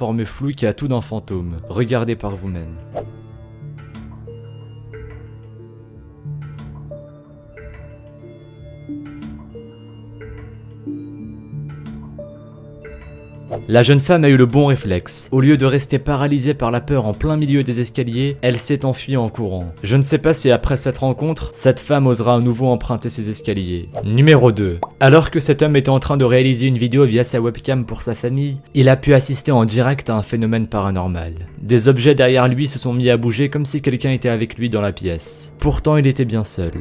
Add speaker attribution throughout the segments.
Speaker 1: Forme floue qui a tout d'un fantôme. Regardez par vous-même. La jeune femme a eu le bon réflexe. Au lieu de rester paralysée par la peur en plein milieu des escaliers, elle s'est enfuie en courant. Je ne sais pas si après cette rencontre, cette femme osera à nouveau emprunter ces escaliers. Numéro 2. Alors que cet homme était en train de réaliser une vidéo via sa webcam pour sa famille, il a pu assister en direct à un phénomène paranormal. Des objets derrière lui se sont mis à bouger comme si quelqu'un était avec lui dans la pièce. Pourtant, il était bien seul.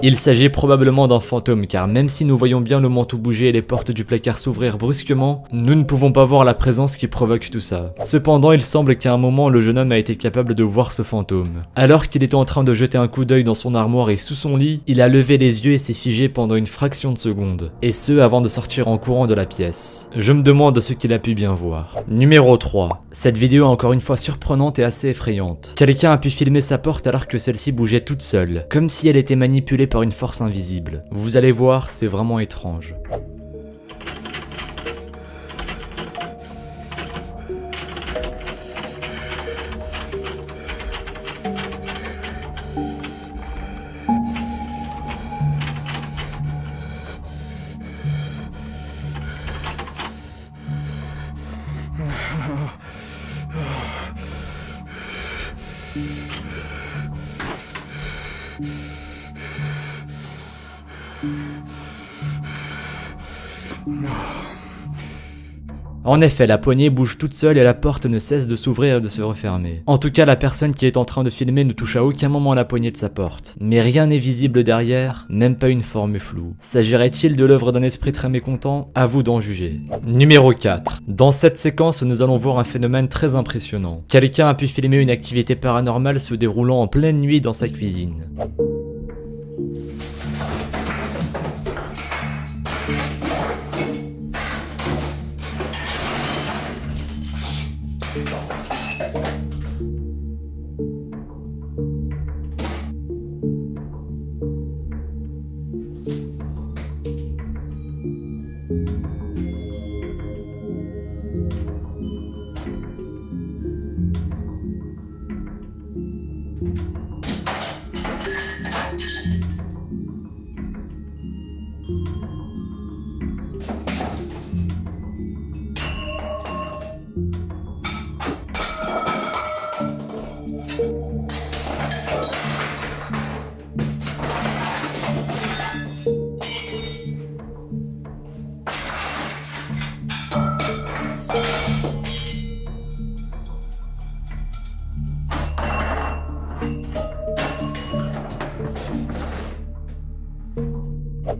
Speaker 1: Il s'agit probablement d'un fantôme car même si nous voyons bien le manteau bouger et les portes du placard s'ouvrir brusquement, nous ne pouvons pas voir la présence qui provoque tout ça. Cependant, il semble qu'à un moment le jeune homme a été capable de voir ce fantôme. Alors qu'il était en train de jeter un coup d'œil dans son armoire et sous son lit, il a levé les yeux et s'est figé pendant une fraction de seconde. Et ce avant de sortir en courant de la pièce. Je me demande ce qu'il a pu bien voir. Numéro 3. Cette vidéo est encore une fois surprenante et assez effrayante. Quelqu'un a pu filmer sa porte alors que celle-ci bougeait toute seule, comme si elle était manipulée par une force invisible. Vous allez voir, c'est vraiment étrange. En effet, la poignée bouge toute seule et la porte ne cesse de s'ouvrir et de se refermer. En tout cas, la personne qui est en train de filmer ne touche à aucun moment la poignée de sa porte. Mais rien n'est visible derrière, même pas une forme floue. S'agirait-il de l'œuvre d'un esprit très mécontent? À vous d'en juger. Numéro 4. Dans cette séquence, nous allons voir un phénomène très impressionnant. Quelqu'un a pu filmer une activité paranormale se déroulant en pleine nuit dans sa cuisine.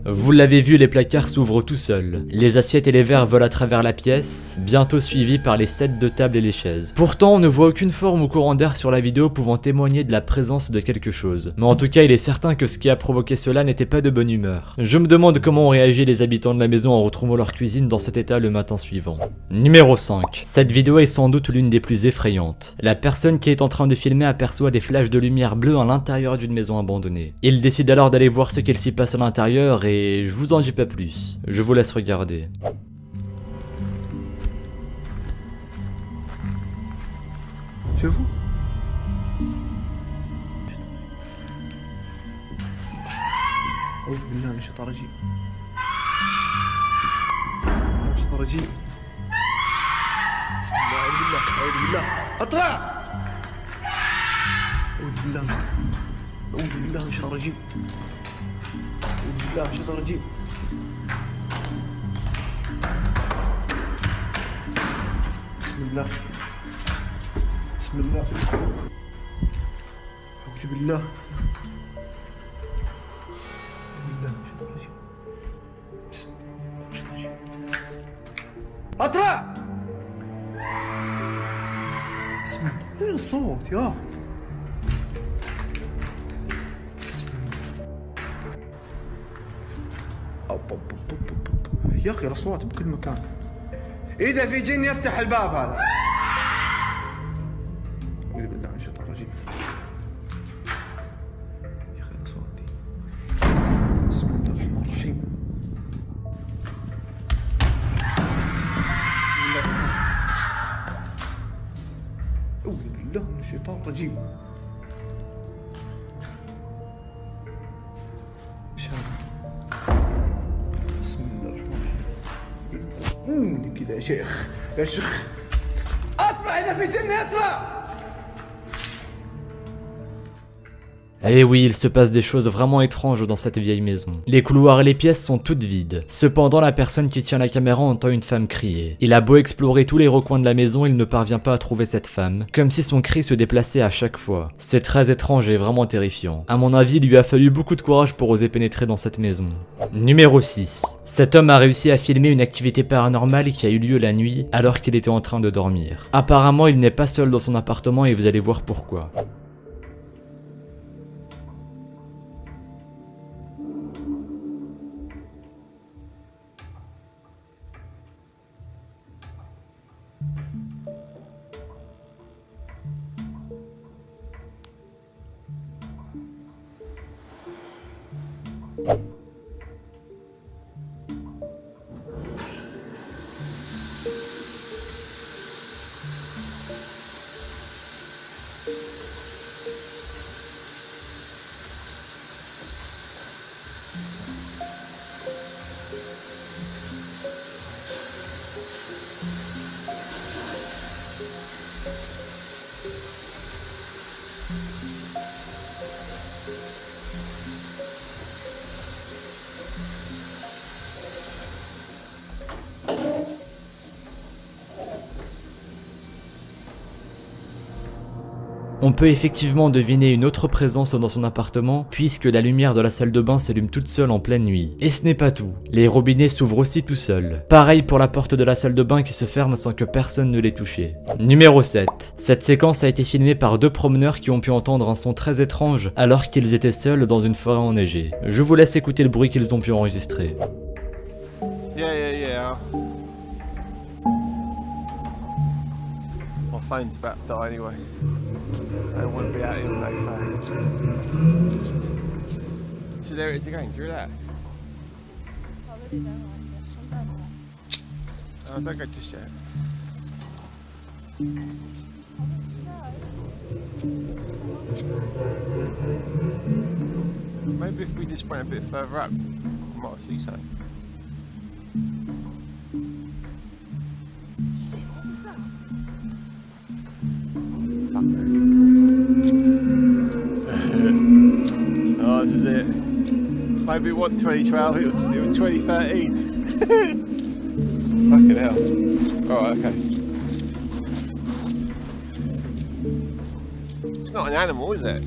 Speaker 1: Vous l'avez vu, les placards s'ouvrent tout seuls. Les assiettes et les verres volent à travers la pièce, bientôt suivis par les sets de table et les chaises. Pourtant, on ne voit aucune forme ou courant d'air sur la vidéo pouvant témoigner de la présence de quelque chose. Mais en tout cas, il est certain que ce qui a provoqué cela n'était pas de bonne humeur. Je me demande comment ont réagi les habitants de la maison en retrouvant leur cuisine dans cet état le matin suivant. Numéro 5. Cette vidéo est sans doute l'une des plus effrayantes. La personne qui est en train de filmer aperçoit des flashs de lumière bleue à l'intérieur d'une maison abandonnée. Il décide alors d'aller voir ce qu'il s'y passe à l'intérieur et je vous en dis pas plus. Je vous laisse regarder.
Speaker 2: شوفوا أعوذ بالله من الشيطان الرجيم الشيطان الرجيم بسم الله أعوذ بالله أعوذ بالله اطلع أعوذ بالله من الشيطان الرجيم أعوذ بالله من الشيطان الرجيم بسم الله بسم الله أعوذ بالله أعوذ بالله من الشيطان الرجيم بسم الله من الشيطان الرجيم اطلع بسم الله وين الصوت يا أخي بسم الله يا أخي الأصوات بكل مكان إذا في جن يفتح الباب هذا أعوذ بالله من الشيطان الرجيم يا أخي الأصوات دي بسم الله الرحمن الرحيم بسم الله الرحمن أعوذ بالله من الشيطان الرجيم إيش هذا بسم الله الرحمن الرحيم كذا يا شيخ يا شيخ اطلع اذا في جنة اطلع.
Speaker 1: Eh oui, il se passe des choses vraiment étranges dans cette vieille maison. Les couloirs et les pièces sont toutes vides. Cependant, la personne qui tient la caméra entend une femme crier. Il a beau explorer tous les recoins de la maison, il ne parvient pas à trouver cette femme, comme si son cri se déplaçait à chaque fois. C'est très étrange et vraiment terrifiant. À mon avis, il lui a fallu beaucoup de courage pour oser pénétrer dans cette maison. Numéro 6. Cet homme a réussi à filmer une activité paranormale qui a eu lieu la nuit alors qu'il était en train de dormir. Apparemment, il n'est pas seul dans son appartement et vous allez voir pourquoi. On peut effectivement deviner une autre présence dans son appartement, puisque la lumière de la salle de bain s'allume toute seule en pleine nuit. Et ce n'est pas tout, les robinets s'ouvrent aussi tout seuls. Pareil pour la porte de la salle de bain qui se ferme sans que personne ne l'ait touchée. Numéro 7. Cette séquence a été filmée par deux promeneurs qui ont pu entendre un son très étrange alors qu'ils étaient seuls dans une forêt enneigée. Je vous laisse écouter le bruit qu'ils ont pu enregistrer.
Speaker 3: Yeah. My phone's about to die anyway. I don't want to be out here with no phone. So there it is again, do you hear that? Oh, don't go just yet. Maybe if we just went a bit further up, we might see something. Oh, this is it. Maybe it wasn't 2012, it was 2013. Fucking hell. Alright, okay. It's not an animal, is it?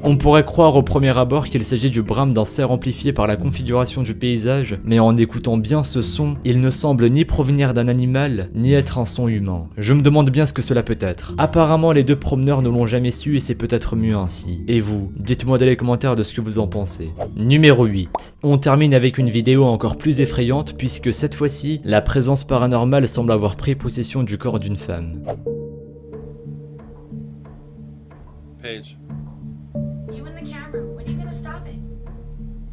Speaker 1: On pourrait croire au premier abord qu'il s'agit du brame d'un cerf amplifié par la configuration du paysage, mais en écoutant bien ce son, il ne semble ni provenir d'un animal, ni être un son humain. Je me demande bien ce que cela peut être. Apparemment, les deux promeneurs ne l'ont jamais su et c'est peut-être mieux ainsi. Et vous, dites-moi dans les commentaires de ce que vous en pensez. Numéro 8. On termine avec une vidéo encore plus effrayante puisque cette fois-ci, la présence paranormale semble avoir pris possession du corps d'une femme.
Speaker 4: Paige,
Speaker 5: You and the camera, when are you gonna stop it?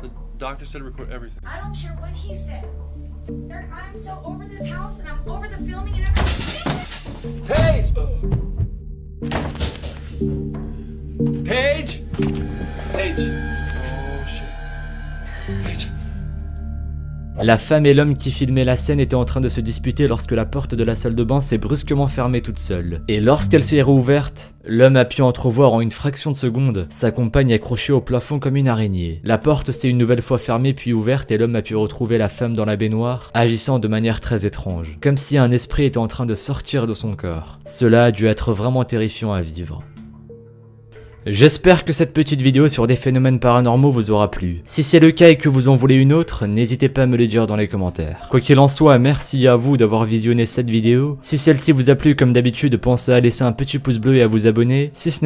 Speaker 4: the doctor said record everything.
Speaker 5: I don't care what he said. Eric, I'm so over this house and I'm over the filming and everything.
Speaker 2: Paige! Paige! Paige! Oh shit. Paige.
Speaker 1: La femme et l'homme qui filmaient la scène étaient en train de se disputer lorsque la porte de la salle de bain s'est brusquement fermée toute seule. Et lorsqu'elle s'est rouverte, l'homme a pu entrevoir en une fraction de seconde sa compagne accrochée au plafond comme une araignée. La porte s'est une nouvelle fois fermée puis ouverte et l'homme a pu retrouver la femme dans la baignoire, agissant de manière très étrange, comme si un esprit était en train de sortir de son corps. Cela a dû être vraiment terrifiant à vivre. J'espère que cette petite vidéo sur des phénomènes paranormaux vous aura plu. Si c'est le cas et que vous en voulez une autre, n'hésitez pas à me le dire dans les commentaires. Quoi qu'il en soit, merci à vous d'avoir visionné cette vidéo. Si celle-ci vous a plu, comme d'habitude, pensez à laisser un petit pouce bleu et à vous abonner. Si ce n'est